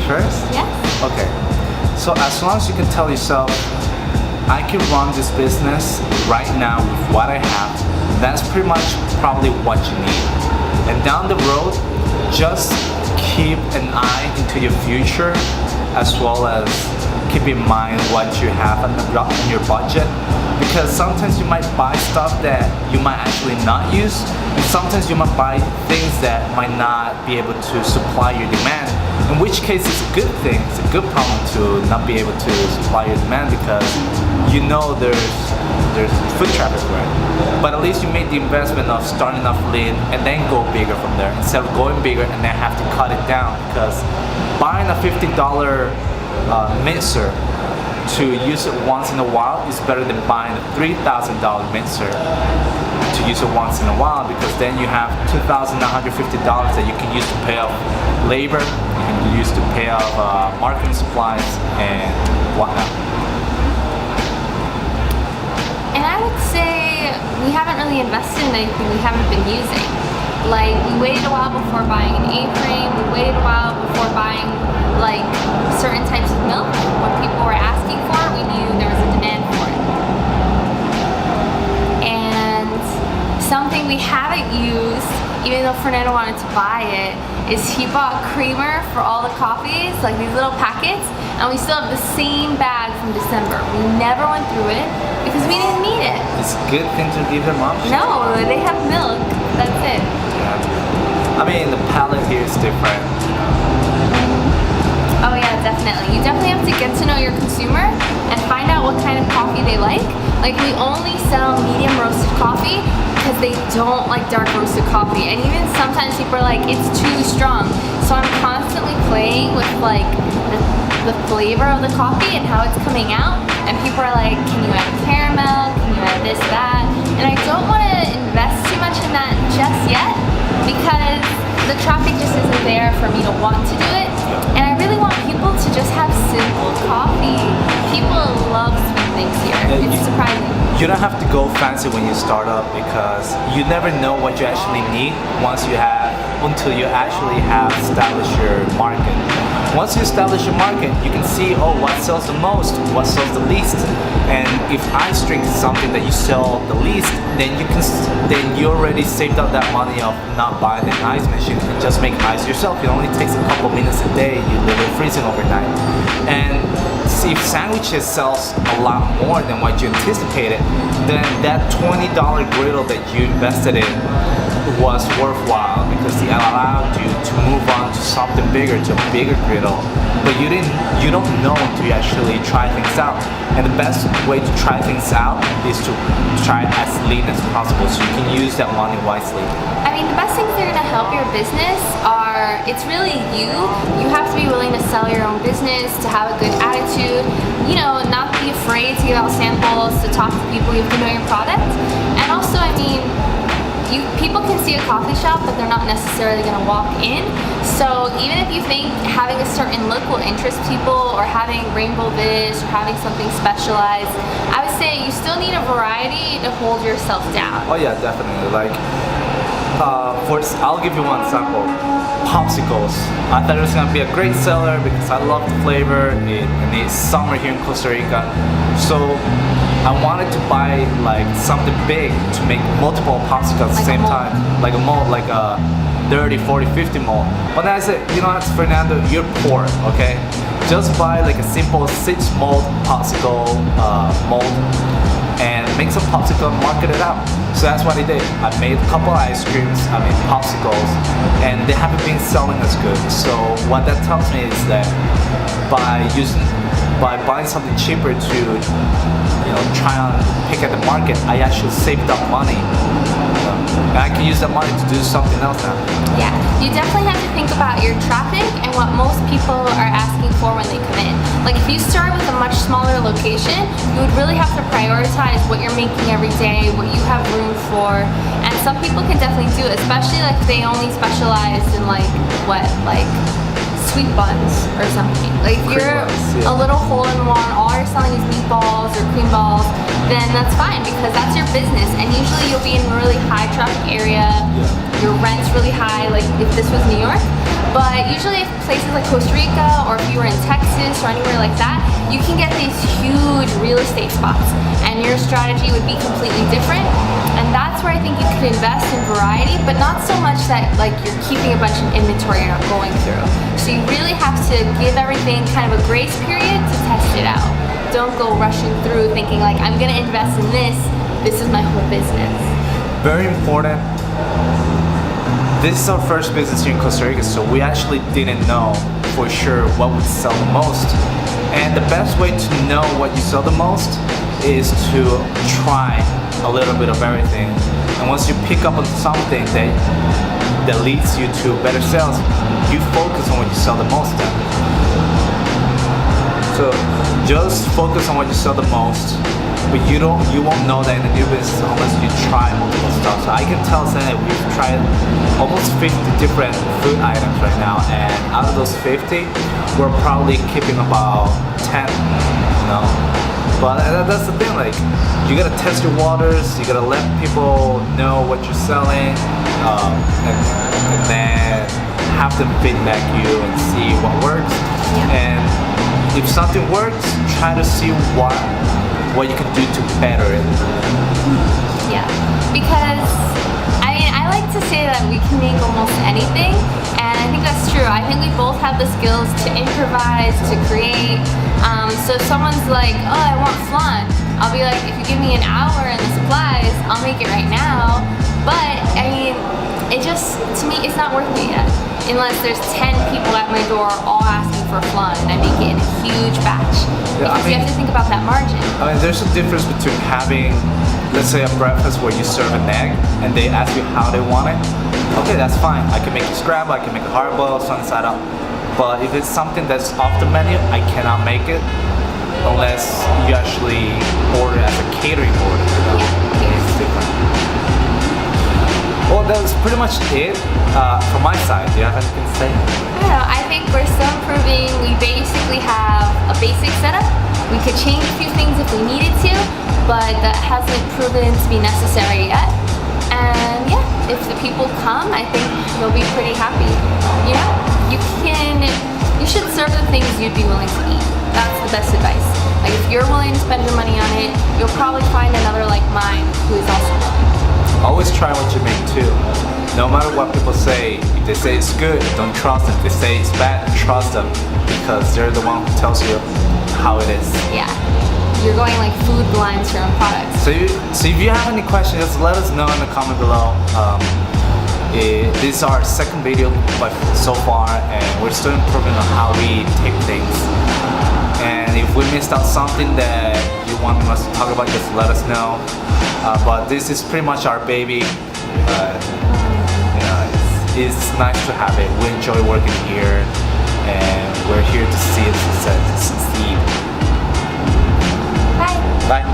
first? Yes. Okay. So as long as you can tell yourself, I can run this business right now with what I have, that's pretty much probably what you need. And down the road, just keep an eye into your future as well as keep in mind what you have in your budget, because sometimes you might buy stuff that you might actually not use, and sometimes you might buy things that might not be able to supply your demand, in which case it's a good thing, it's a good problem to not be able to supply your demand, because you know there's foot traffic, right? But at least you made the investment of starting off lean and then go bigger from there, instead of going bigger and then have to cut it down, because buying a $50 mixer to use it once in a while is better than buying a $3,000 mixer to use it once in a while, because then you have $2,950 that you can use to pay off labor, you can use to pay off marketing supplies and whatnot. And I would say we haven't really invested in anything we haven't been using. Like, we waited a while before buying an A-frame, we waited a while before buying like certain types of milk. When people were asking for it, we knew there was a demand for it. And something we haven't used, even though Fernando wanted to buy it, is he bought creamer for all the coffees, like these little packets, and we still have the same bag from December. We never went through it because we didn't need it. It's a good thing to give them options. No, they have milk, that's it. Yeah. I mean, the palette here is different. Oh yeah, definitely. You definitely have to get to know your consumer and find out what kind of coffee they like. Like, we only sell medium roasted coffee because they don't like dark roasted coffee. And even sometimes people are like, it's too strong. So I'm constantly playing with like the flavor of the coffee and how it's coming out. And people are like, can you add caramel? Can you add this, that? And I don't want to invest too much in that just yet, because the traffic just isn't there for me to want to do it. And I really want people to just have simple coffee. People love sweet things here. It's surprising. You don't have to go fancy when you start up, because you never know what you actually need until you actually have established your market. Once you establish your market, you can see, oh, what sells the most, what sells the least. And if ice drink is something that you sell the least, then you already saved up that money of not buying an ice machine and just make ice yourself. It only takes a couple minutes a day. You leave it freezing overnight. And see, if sandwiches sells a lot more than what you anticipated, then that $20 griddle that you invested in was worthwhile, because it allowed you to move on to something bigger, to a bigger griddle. But you don't know until you actually try things out. And the best way to try things out is to try it as lean as possible, so you can use that money wisely. I mean, the best things that are going to help your business are, it's really you. You have to be willing to sell your own business, to have a good attitude, you know, not be afraid to give out samples, to talk to people. You have to know your product. And also, I mean, people can see a coffee shop, but they're not necessarily going to walk in. So even if you think having a certain look will interest people, or having rainbow this, or having something specialized, I would say you still need a variety to hold yourself down. Oh yeah, definitely. Like, I'll give you one example. Popsicles. I thought it was going to be a great seller because I love the flavor, and it's summer here in Costa Rica. So I wanted to buy like something big to make multiple popsicles at the same time. Like a mold, like a 30, 40, 50 mold. But then I said, you know what, Fernando, you're poor, okay? Just buy like a simple 6 mold popsicle mold and make some popsicle and market it out. So that's what I did. I made a couple ice creams, I made popsicles, and they haven't been selling as good. So what that tells me is that by buying something cheaper to, you know, try and pick at the market, I actually saved up money. And I can use that money to do something else now. Yeah, you definitely have to think about your traffic and what most people are asking for when they come in. Like, if you start with a much smaller location, you would really have to prioritize what you're making every day, what you have room for. And some people can definitely do it, especially like if they only specialize in like sweet buns or something. Like, if you're a little hole-in-one, all you're selling is meatballs or cream balls, then that's fine, because that's your business. And usually you'll be in a really high traffic area, your rent's really high, like if this was New York. But usually if places like Costa Rica or if you were in Texas or anywhere like that, you can get these huge real estate spots and your strategy would be completely different. And that's where I think you could invest in variety, but not so much that like you're keeping a bunch of inventory you're not going through. So you really have to give everything kind of a grace period to test it out. Don't go rushing through thinking like, I'm gonna invest in this is my whole business. Very important. This is our first business here in Costa Rica, so we actually didn't know for sure what would sell the most. And the best way to know what you sell the most is to try a little bit of everything. And once you pick up on something that leads you to better sales, you focus on what you sell the most then. So just focus on what you sell the most, but you won't know that in the new business unless you try multiple stuff. So I can tell that we've tried almost 50 different food items right now, and out of those 50, we're probably keeping about 10, you know. But that's the thing, like, you gotta test your waters, you gotta let people know what you're selling, and then have them feedback you and see what works. Yeah. And if something works, try to see what you can do to better it. Yeah, because I mean, I like to say that we can make almost anything, and I think that's true. I think we both have the skills to improvise, to create. So if someone's like, oh, I want flan, I'll be like, if you give me an hour and the supplies, I'll make it right now. But I mean, it just, to me, it's not worth it yet. Unless there's 10 people at my door all asking for flan and I make it in a huge batch. Yeah, Because you have to think about that margin. I mean, there's a difference between having, let's say, a breakfast where you serve an egg and they ask you how they want it. Okay, that's fine. I can make it scrambled, I can make it hard boiled, sun side up. But if it's something that's off the menu, I cannot make it unless you actually order as a catering order. You know? Yeah. It's different. Well, that was pretty much it from my side. Do you have anything to say? I don't know, I think we're still improving. We basically have a basic setup. We could change a few things if we needed to, but that hasn't proven to be necessary yet. And yeah, if the people come, I think you'll be pretty happy. You know, you should serve the things you'd be willing to eat. That's the best advice. Like if you're willing to spend your money on it, you'll probably find another like mine who is also willing. Always try what you make too. No matter what people say, if they say it's good, don't trust them. If they say it's bad, trust them because they're the one who tells you how it is. Yeah, you're going like food blind to your own products. So if you have any questions, just let us know in the comment below. This is our second video so far, and we're still improving on how we take things. And if we missed out something that you want us to talk about, just let us know. But this is pretty much our baby. You know, it's nice to have it. We enjoy working here, and we're here to see it succeed. Bye. Bye.